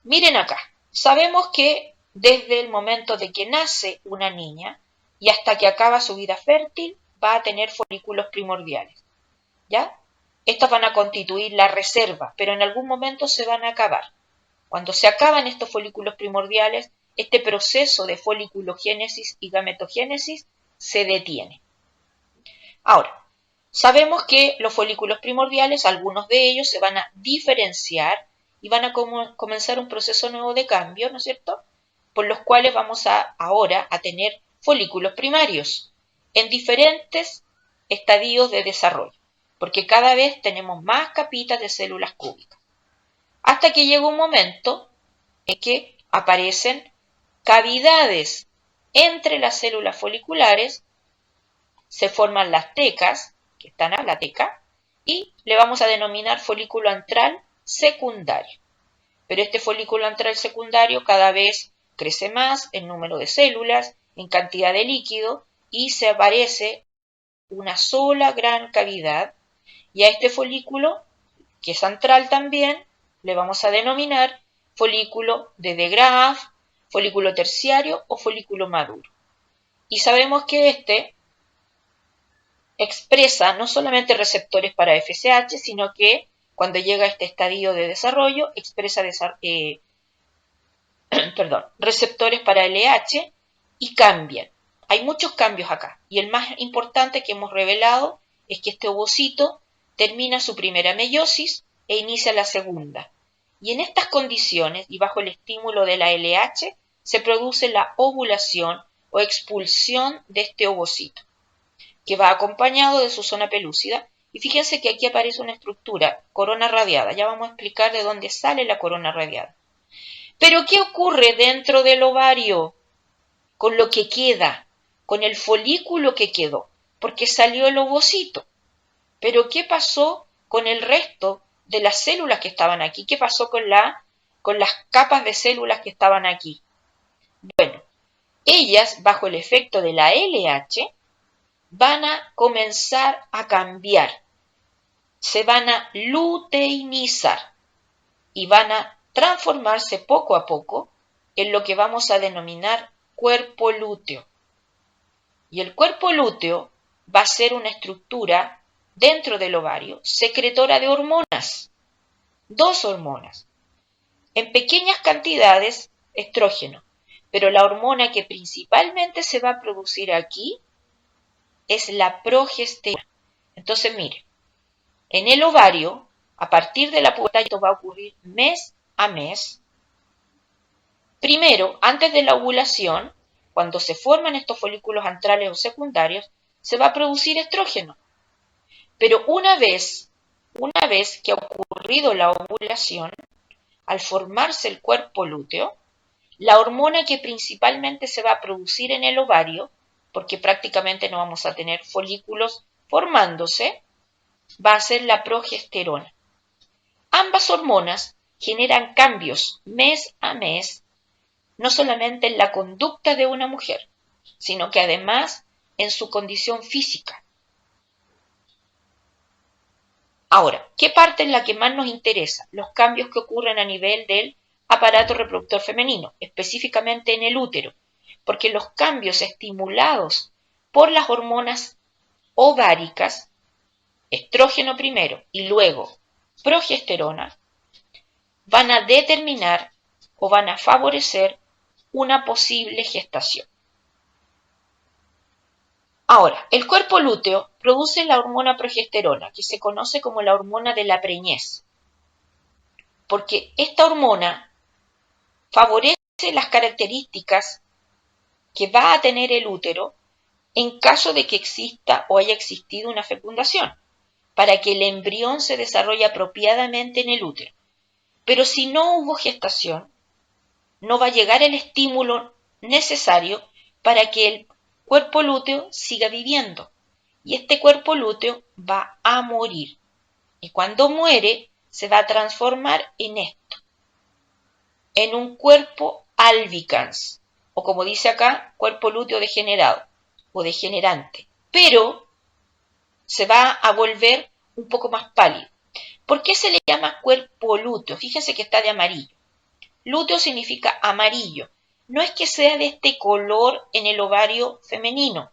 Miren acá, sabemos que desde el momento de que nace una niña y hasta que acaba su vida fértil va a tener folículos primordiales, ¿ya? Estos van a constituir la reserva, pero en algún momento se van a acabar. Cuando se acaban estos folículos primordiales, este proceso de foliculogénesis y gametogénesis se detiene. Ahora, sabemos que los folículos primordiales, algunos de ellos se van a diferenciar y van a comenzar un proceso nuevo de cambio, ¿no es cierto? Por los cuales vamos ahora a tener folículos primarios en diferentes estadios de desarrollo, porque cada vez tenemos más capitas de células cúbicas. Hasta que llega un momento en que aparecen cavidades entre las células foliculares, se forman las tecas, que están a la teca, y le vamos a denominar folículo antral secundario. Pero este folículo antral secundario cada vez crece más en número de células, en cantidad de líquido, y se aparece una sola gran cavidad, y a este folículo, que es antral también, le vamos a denominar folículo de De Graaf, folículo terciario o folículo maduro. Y sabemos que este expresa no solamente receptores para FSH, sino que cuando llega a este estadio de desarrollo expresa receptores para LH y cambian. Hay muchos cambios acá y el más importante que hemos revelado es que este ovocito termina su primera meiosis e inicia la segunda. Y en estas condiciones y bajo el estímulo de la LH se produce la ovulación o expulsión de este ovocito, que va acompañado de su zona pelúcida. Y fíjense que aquí aparece una estructura, corona radiada. Ya vamos a explicar de dónde sale la corona radiada. Pero ¿qué ocurre dentro del ovario con lo que queda, con el folículo que quedó? Porque salió el ovocito. Pero ¿qué pasó con el resto de las células que estaban aquí? ¿Qué pasó con las capas de células que estaban aquí? Bueno, ellas, bajo el efecto de la LH, van a comenzar a cambiar, se van a luteinizar y van a transformarse poco a poco en lo que vamos a denominar cuerpo lúteo. Y el cuerpo lúteo va a ser una estructura dentro del ovario secretora de hormonas, dos hormonas, en pequeñas cantidades estrógeno, pero la hormona que principalmente se va a producir aquí es la progesterona. Entonces, mire, en el ovario, a partir de la pubertad, esto va a ocurrir mes a mes. Primero, antes de la ovulación, cuando se forman estos folículos antrales o secundarios, se va a producir estrógeno. Pero una vez que ha ocurrido la ovulación, al formarse el cuerpo lúteo, la hormona que principalmente se va a producir en el ovario, porque prácticamente no vamos a tener folículos formándose, va a ser la progesterona. Ambas hormonas generan cambios mes a mes, no solamente en la conducta de una mujer, sino que además en su condición física. Ahora, ¿qué parte es la que más nos interesa? Los cambios que ocurren a nivel del aparato reproductor femenino, específicamente en el útero, porque los cambios estimulados por las hormonas ováricas, estrógeno primero y luego progesterona, van a determinar o van a favorecer una posible gestación. Ahora, el cuerpo lúteo produce la hormona progesterona, que se conoce como la hormona de la preñez, porque esta hormona favorece las características que va a tener el útero en caso de que exista o haya existido una fecundación, para que el embrión se desarrolle apropiadamente en el útero. Pero si no hubo gestación, no va a llegar el estímulo necesario para que el cuerpo lúteo siga viviendo. Y este cuerpo lúteo va a morir. Y cuando muere, se va a transformar en esto, en un cuerpo albicans, o como dice acá, cuerpo lúteo degenerado o degenerante. Pero se va a volver un poco más pálido. ¿Por qué se le llama cuerpo lúteo? Fíjense que está de amarillo. Lúteo significa amarillo. No es que sea de este color en el ovario femenino.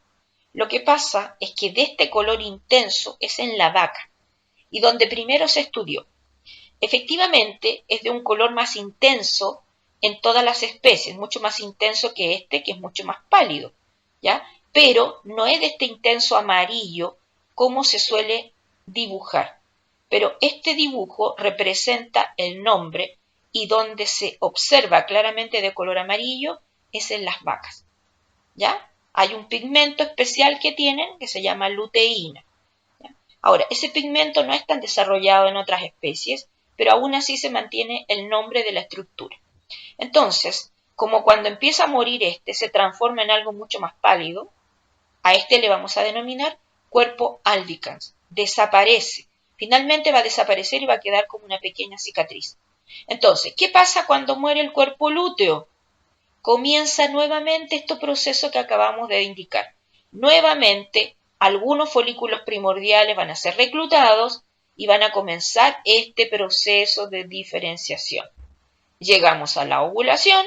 Lo que pasa es que de este color intenso es en la vaca, y donde primero se estudió. Efectivamente, es de un color más intenso en todas las especies, mucho más intenso que este, que es mucho más pálido, ¿ya? Pero no es de este intenso amarillo como se suele dibujar. Pero este dibujo representa el nombre y donde se observa claramente de color amarillo es en las vacas, ¿ya? Hay un pigmento especial que tienen que se llama luteína. ¿Ya? Ahora, ese pigmento no es tan desarrollado en otras especies, pero aún así se mantiene el nombre de la estructura. Entonces, como cuando empieza a morir este se transforma en algo mucho más pálido, a este le vamos a denominar cuerpo albicans. Desaparece. Finalmente va a desaparecer y va a quedar como una pequeña cicatriz. Entonces, ¿qué pasa cuando muere el cuerpo lúteo? Comienza nuevamente este proceso que acabamos de indicar. Nuevamente, algunos folículos primordiales van a ser reclutados y van a comenzar este proceso de diferenciación. Llegamos a la ovulación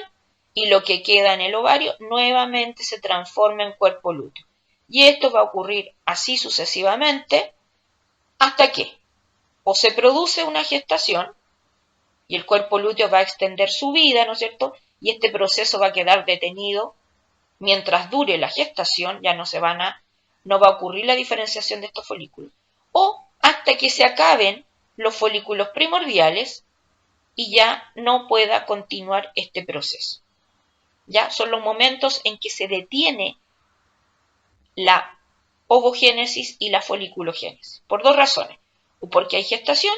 y lo que queda en el ovario nuevamente se transforma en cuerpo lúteo. Y esto va a ocurrir así sucesivamente hasta que o se produce una gestación y el cuerpo lúteo va a extender su vida, ¿no es cierto? Y este proceso va a quedar detenido mientras dure la gestación, ya no va a ocurrir la diferenciación de estos folículos. O hasta que se acaben los folículos primordiales y ya no pueda continuar este proceso. Ya son los momentos en que se detiene la ovogénesis y la foliculogénesis, por dos razones, o porque hay gestación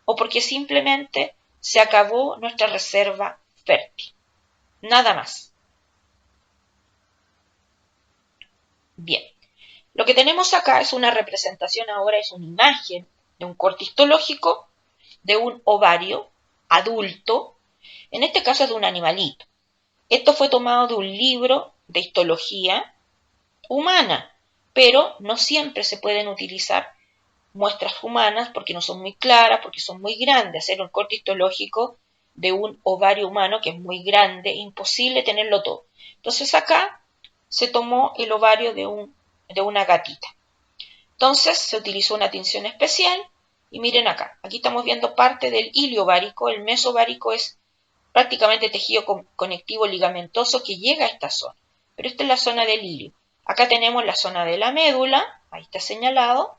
o porque simplemente se acabó nuestra reserva fértil. Nada más. Bien, lo que tenemos acá es una representación ahora, es una imagen de un corte histológico de un ovario adulto, en este caso es de un animalito. Esto fue tomado de un libro de histología humana, pero no siempre se pueden utilizar muestras humanas porque no son muy claras, porque son muy grandes. Hacer un corte histológico de un ovario humano que es muy grande, imposible tenerlo todo. Entonces acá se tomó el ovario de una gatita. Entonces se utilizó una tinción especial y miren acá, aquí estamos viendo parte del hilio ovárico. El mesovárico es prácticamente tejido conectivo ligamentoso que llega a esta zona, pero esta es la zona del hilio. Acá tenemos la zona de la médula, ahí está señalado,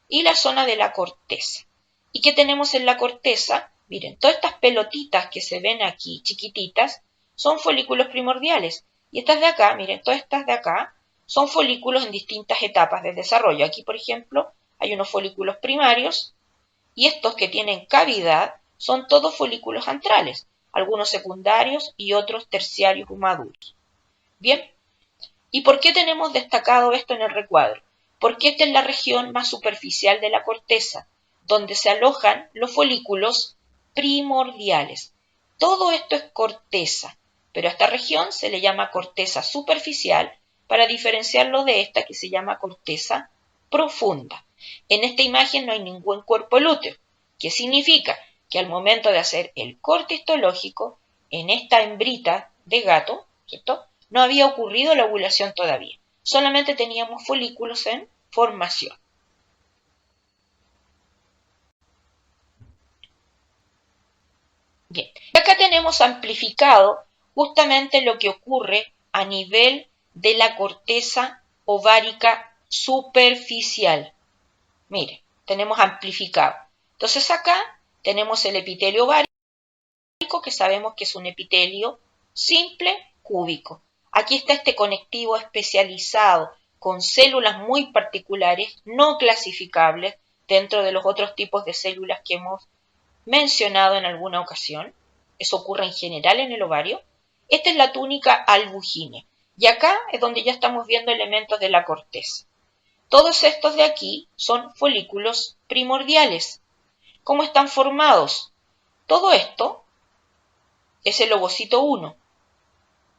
y la zona de la corteza. ¿Y qué tenemos en la corteza? Miren, todas estas pelotitas que se ven aquí, chiquititas, son folículos primordiales. Y estas de acá, miren, todas estas de acá, son folículos en distintas etapas de desarrollo. Aquí, por ejemplo, hay unos folículos primarios, y estos que tienen cavidad son todos folículos antrales, algunos secundarios y otros terciarios o maduros. Bien, ¿y por qué tenemos destacado esto en el recuadro? Porque esta es la región más superficial de la corteza, donde se alojan los folículos primordiales. Todo esto es corteza, pero a esta región se le llama corteza superficial para diferenciarlo de esta que se llama corteza profunda. En esta imagen no hay ningún cuerpo lúteo, que significa que al momento de hacer el corte histológico, en esta hembrita de gato, ¿cierto?, no había ocurrido la ovulación todavía. Solamente teníamos folículos en formación. Bien, acá tenemos amplificado justamente lo que ocurre a nivel de la corteza ovárica superficial. Mire, tenemos amplificado. Entonces acá tenemos el epitelio ovárico, que sabemos que es un epitelio simple cúbico. Aquí está este conectivo especializado con células muy particulares, no clasificables dentro de los otros tipos de células que hemos mencionado en alguna ocasión. Eso ocurre en general en el ovario. Esta es la túnica albugínea. Y acá es donde ya estamos viendo elementos de la corteza. Todos estos de aquí son folículos primordiales. ¿Cómo están formados? Todo esto es el ovocito 1.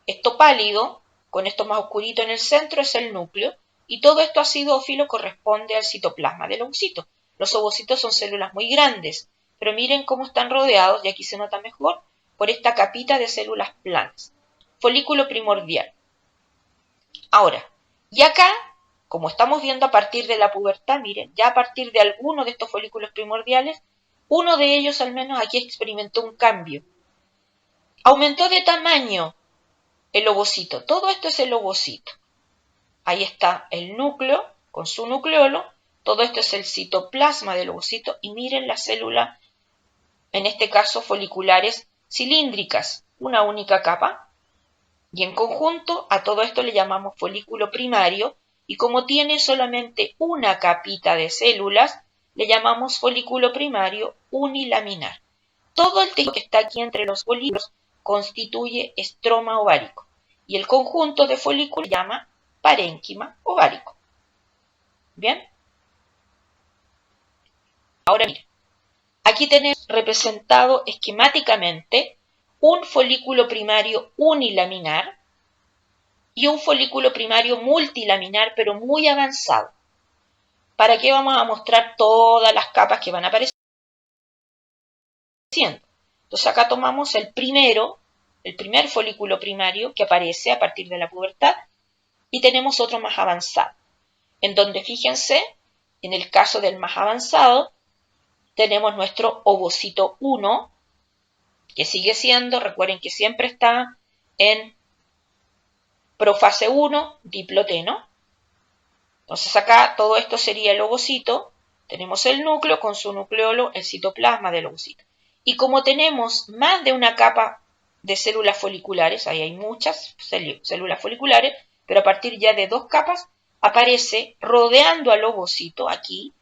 Esto pálido, con esto más oscurito en el centro, es el núcleo, y todo esto acidófilo corresponde al citoplasma del ovocito. Los ovocitos son células muy grandes, pero miren cómo están rodeados, y aquí se nota mejor, por esta capita de células planas. Folículo primordial. Ahora, y acá, como estamos viendo a partir de la pubertad, miren, ya a partir de alguno de estos folículos primordiales, uno de ellos al menos aquí experimentó un cambio. Aumentó de tamaño el ovocito. Todo esto es el ovocito. Ahí está el núcleo con su nucleolo. Todo esto es el citoplasma del ovocito. Y miren la célula, en este caso foliculares cilíndricas, una única capa. Y en conjunto a todo esto le llamamos folículo primario. Y como tiene solamente una capita de células, le llamamos folículo primario unilaminar. Todo el tejido que está aquí entre los folículos constituye estroma ovárico. Y el conjunto de folículos se llama parénquima ovárico. ¿Bien? Ahora miren, aquí tenemos representado esquemáticamente un folículo primario unilaminar y un folículo primario multilaminar, pero muy avanzado. ¿Para qué vamos a mostrar todas las capas que van apareciendo? Entonces acá tomamos el primer folículo primario que aparece a partir de la pubertad y tenemos otro más avanzado, en donde fíjense, en el caso del más avanzado, tenemos nuestro ovocito 1, que sigue siendo, recuerden que siempre está en profase 1, diploteno. Entonces acá todo esto sería el ovocito, tenemos el núcleo con su nucleolo, el citoplasma del ovocito. Y como tenemos más de una capa de células foliculares, ahí hay muchas células foliculares, pero a partir ya de 2 capas aparece rodeando al ovocito, aquí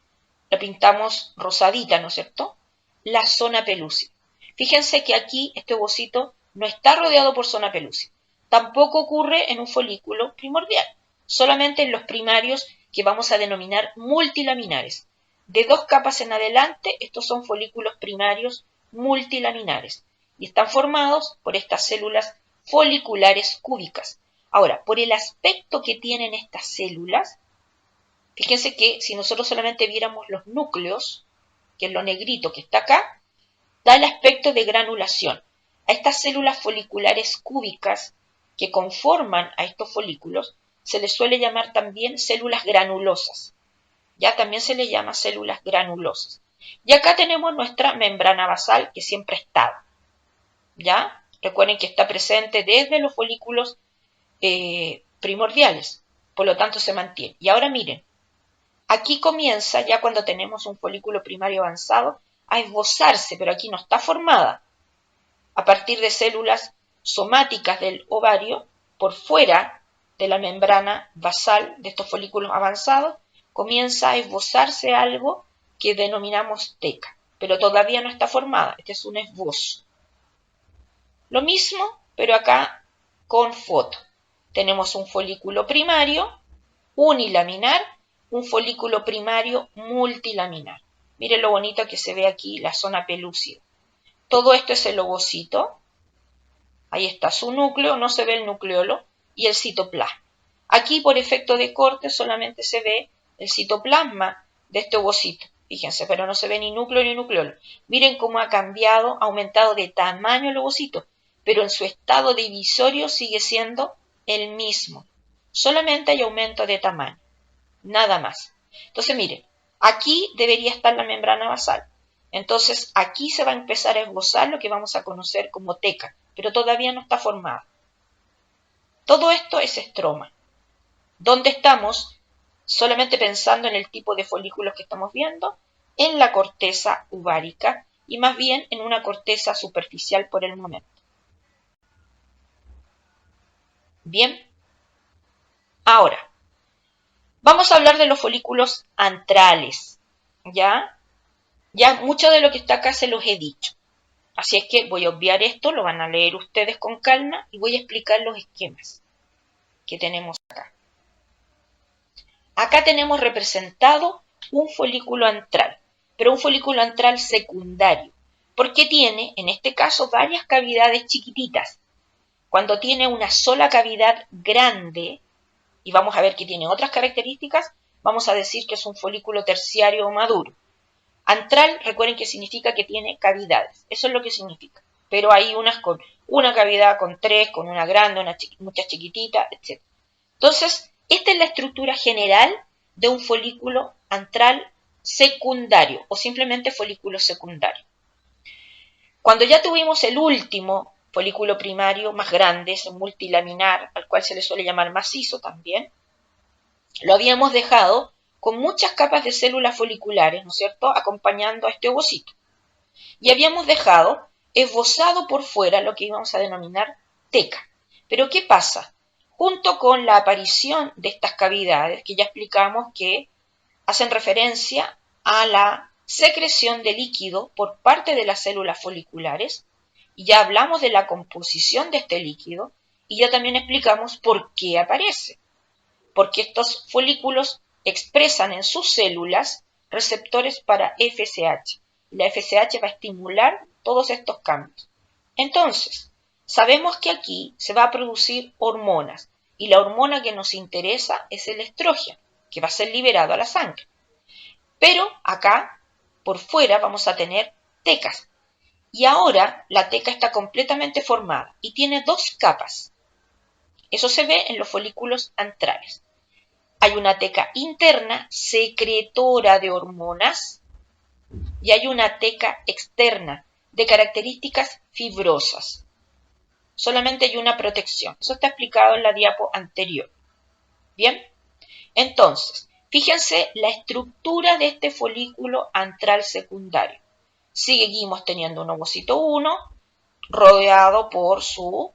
la pintamos rosadita, ¿no es cierto?, la zona pelúcida. Fíjense que aquí este ovocito no está rodeado por zona pelúcida. Tampoco ocurre en un folículo primordial, solamente en los primarios que vamos a denominar multilaminares. De 2 capas en adelante, estos son folículos primarios multilaminares y están formados por estas células foliculares cúbicas. Ahora, por el aspecto que tienen estas células, fíjense que si nosotros solamente viéramos los núcleos, que es lo negrito que está acá, da el aspecto de granulación. A estas células foliculares cúbicas que conforman a estos folículos se les suele llamar también células granulosas. Ya también se les llama células granulosas. Y acá tenemos nuestra membrana basal que siempre ha estado. ¿Ya? Recuerden que está presente desde los folículos primordiales. Por lo tanto se mantiene. Y ahora miren, aquí comienza, ya cuando tenemos un folículo primario avanzado, a esbozarse, pero aquí no está formada. A partir de células somáticas del ovario, por fuera de la membrana basal de estos folículos avanzados, comienza a esbozarse algo que denominamos teca, pero todavía no está formada. Este es un esbozo. Lo mismo, pero acá con foto. Tenemos un folículo primario unilaminar, un folículo primario multilaminar. Miren lo bonito que se ve aquí la zona pelúcida. Todo esto es el ovocito. Ahí está su núcleo, no se ve el nucleolo, y el citoplasma. Aquí por efecto de corte solamente se ve el citoplasma de este ovocito. Fíjense, pero no se ve ni núcleo ni nucleolo. Miren cómo ha cambiado, ha aumentado de tamaño el ovocito, pero en su estado divisorio sigue siendo el mismo. Solamente hay aumento de tamaño, nada más. Entonces miren, aquí debería estar la membrana basal. Entonces aquí se va a empezar a esbozar lo que vamos a conocer como teca, pero todavía no está formada. Todo esto es estroma, donde estamos solamente pensando en el tipo de folículos que estamos viendo, en la corteza ovárica y más bien en una corteza superficial por el momento. Bien, ahora vamos a hablar de los folículos antrales, ¿ya? Ya mucho de lo que está acá se los he dicho. Así es que voy a obviar esto, lo van a leer ustedes con calma y voy a explicar los esquemas que tenemos acá. Acá tenemos representado un folículo antral, pero un folículo antral secundario, porque tiene, en este caso, varias cavidades chiquititas. Cuando tiene una sola cavidad grande, y vamos a ver que tiene otras características, vamos a decir que es un folículo terciario o maduro. Antral, recuerden que significa que tiene cavidades, eso es lo que significa. pero hay unas con una cavidad, con tres, con una grande, muchas chiquititas, etc. Entonces, esta es la estructura general de un folículo antral secundario o simplemente folículo secundario. Cuando ya tuvimos el último folículo primario más grande, es un multilaminar, al cual se le suele llamar macizo también, lo habíamos dejado con muchas capas de células foliculares, ¿no es cierto?, acompañando a este ovocito. Y habíamos dejado esbozado por fuera lo que íbamos a denominar teca. Pero ¿qué pasa? Junto con la aparición de estas cavidades, que ya explicamos que hacen referencia a la secreción de líquido por parte de las células foliculares, y ya hablamos de la composición de este líquido, y ya también explicamos por qué aparece. Porque estos folículos expresan en sus células receptores para FSH. Y la FSH va a estimular todos estos cambios. Entonces, sabemos que aquí se va a producir hormonas, y la hormona que nos interesa es el estrógeno, que va a ser liberado a la sangre. Pero acá, por fuera, vamos a tener tecas. Y ahora la teca está completamente formada y tiene dos capas. Eso se ve en los folículos antrales. Hay una teca interna secretora de hormonas y hay una teca externa de características fibrosas. Solamente hay una protección. Eso está explicado en la diapo anterior. Bien, entonces, fíjense la estructura de este folículo antral secundario. Seguimos teniendo un ovocito 1 rodeado por su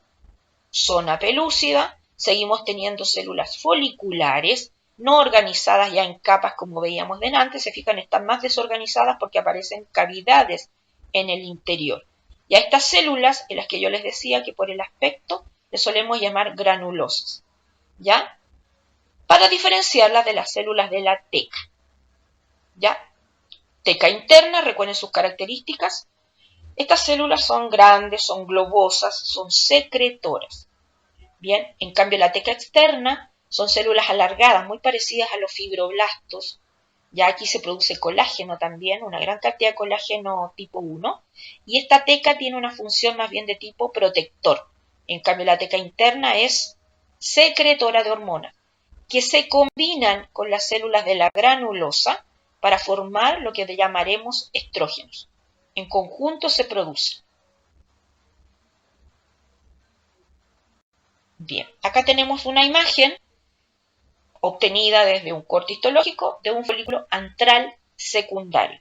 zona pelúcida. Seguimos teniendo células foliculares no organizadas ya en capas como veíamos delante. Se fijan, están más desorganizadas porque aparecen cavidades en el interior. Y a estas células, en las que yo les decía que por el aspecto les solemos llamar granulosas, ¿ya? Para diferenciarlas de las células de la teca, ¿ya? Teca interna, recuerden sus características. Estas células son grandes, son globosas, son secretoras. Bien, en cambio la teca externa son células alargadas, muy parecidas a los fibroblastos. Ya aquí se produce colágeno también, una gran cantidad de colágeno tipo 1. Y esta teca tiene una función más bien de tipo protector. En cambio la teca interna es secretora de hormonas, que se combinan con las células de la granulosa para formar lo que llamaremos estrógenos. En conjunto se producen. Bien, acá tenemos una imagen obtenida desde un corte histológico de un folículo antral secundario.